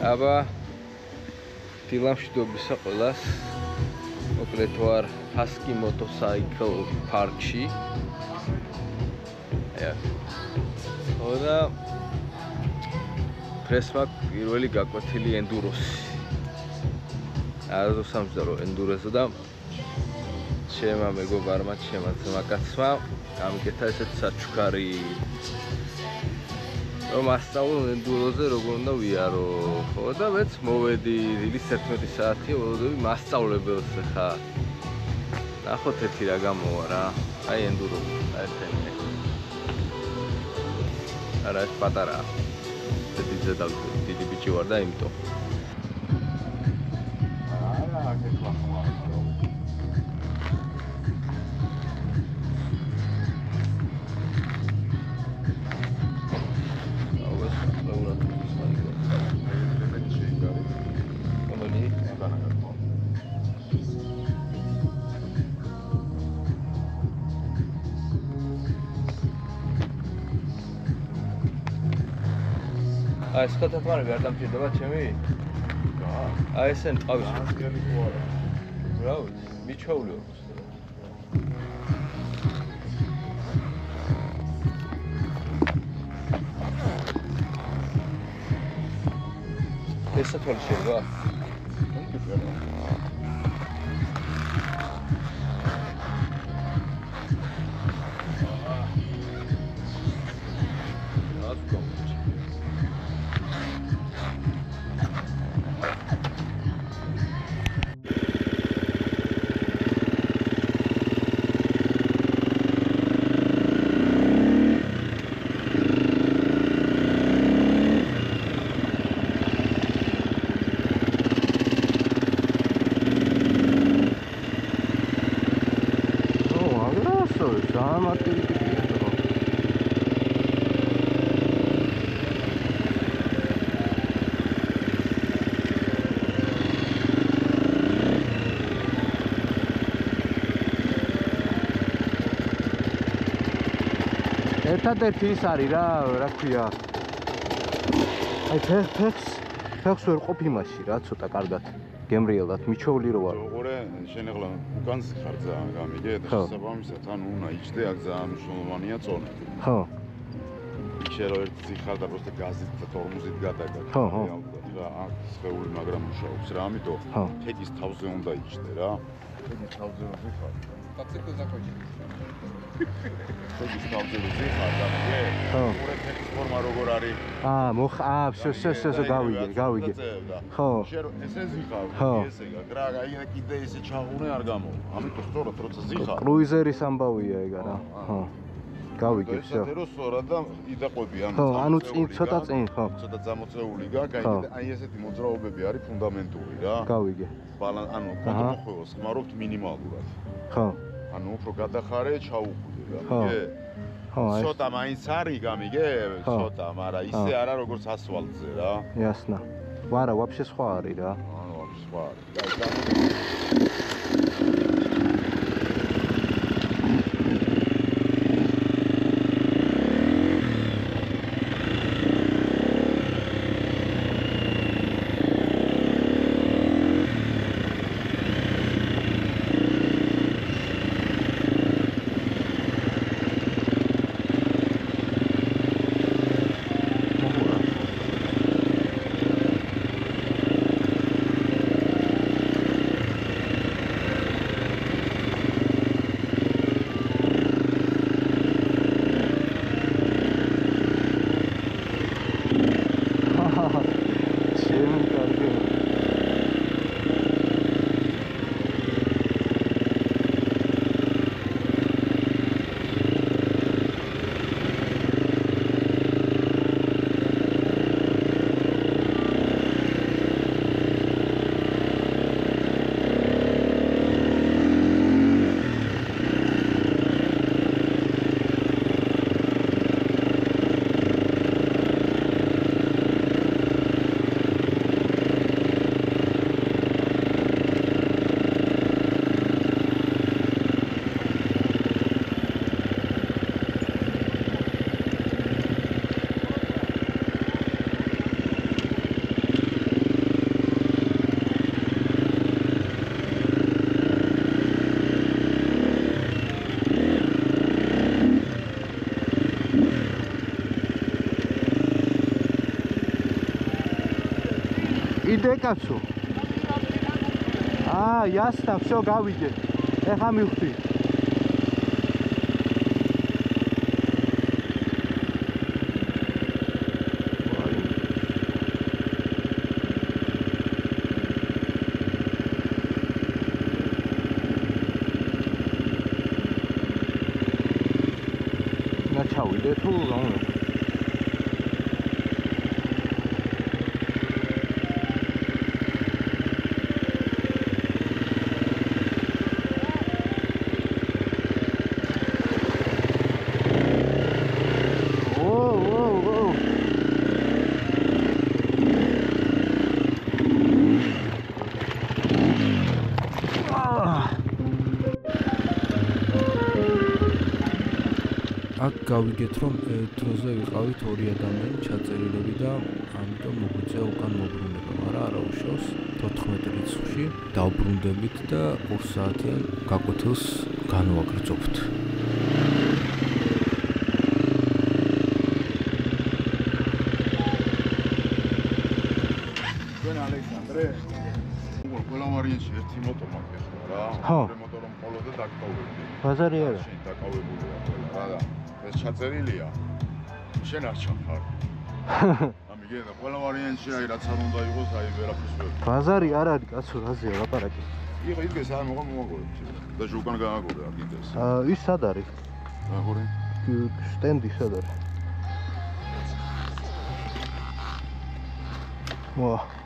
აბა დილამშვიდობისა ყველას. მოკლედ ვარ Husky Motorcycle Park-ში. და დღეს მაქვს პირველი გაკვეთილი ენდუროსი. არა სამჯდარო ენდუროსი და ჩემმა მეგობარმა, ჩემმა ძმაკაცმა გამიკეთა ესეთ საჩუქარი რომ ასწავლო ენდუროზე როგორ უნდა ვიარო. ხო და მეც მოვედი დილის 11 საათია, ველოდები მასწავლებელს ხა. ნახოთ ერთი რა გამოვა რა. აი ენდურო, აი ეს. არა ეს პატარაა. დიდი ბიჭი ვარ და იმიტომ. არა, აკეთვა ხმა. ეს ხათაფარები არ დამჭირდება ჩემი? აი ესენ ყავის. რა ვიცი, მიჩვეული აქვს. ეს თვალი შეიძლება? ერთადერთი ის არის რა ქვია. აი ფეხს ვერ ყოფ იმაში რა, ცოტა კარგად გემრიელად მიჩოვლი რო ვარ. ოღონდ შენ ახლა უკანს ხარ ძალიან გამიგე და შესაბამისად ან უნდა იჭდე აქ ძალიან მნიშვნელოვანია წონები. ხო. შენ რო ერთი ხარ და პროსტა გაზით და თორმუზით გადაგა. ხო. და აქ სხეული მაგრამ მუშაობს რა, ამიტომ თეკის თავზე უნდა იჭდე რა. თეკის თავზე უნდა ხარ. Tacyku zachodzi. თეკის თავზე უნდა ხარ და მე. ორი თეკის ფორმა როგორ არის? შო გავიგე. ხო. შენ ესე ზიხარ, ესე გა, აი კიდე ესე ჩაღუნე არ გამო. ამიტომ სწორად როცა ზიხარ. კრუიზერის ამბავია ეგა რა. ხო. გავიგე, всё. ეს სწორად და იდაყვები ანუ. ხო, ანუ ცოტა წინ, ხო. ცოტა გამოწეული გაიგე, აი ესეთი მოძრაობები არის ფუნდამენტური რა. გავიგე. ანუ კონტროლს ხმარობთ მინიმალურად. ხო. ანუ უფრო გადახარე ჩაუკვდე რა. გიგე? ხო, აი. ცოტა მაინც არის გამიგე, ცოტა, მაგრამ ისე არა როგორც ასფალტზე რა. Ясно. ვარა, вообще სხვა არის რა. ანუ вообще სხვა არის. გავიდე კაცო. Ясно, всё, გავიდე. ეხა მივხვდი. ჩავიდე თუ რა უნდა აქ გავიგეთ რომ დროზე ვიყავით ორი ადამიანი ჩაწერილები და ამიტომ მოგვიწია უკან მოbrunდება, მაგრამ არა უშავს 14 რიცხვში დავბრუნდებით და 2 საათიან გაკვეთილს განვაგრძობთ. ჩვენ ალექსანდრე ყველა ვარიანტში ერთი მოტო მაქვს რა. მოტო რომ ყოლოდა დაკავებდი. ბაზარი არა. შენ დაკავებულია ყველა რა. ეს ჩაწერილია. შენ არ ჩახარ. ამიგე და ყველა ვარიანტში აი რაც არ უნდა იყოს, აი ვერაფერს ვერ. ბაზარი არ არის კაცო, რაზეა ლაპარაკი. იყო იდგეს არ მოგაგორე. და ჟუკან გააგორე აქ იდგეს. ის სად არის? გააგორე. სტენდი სად არის? ვა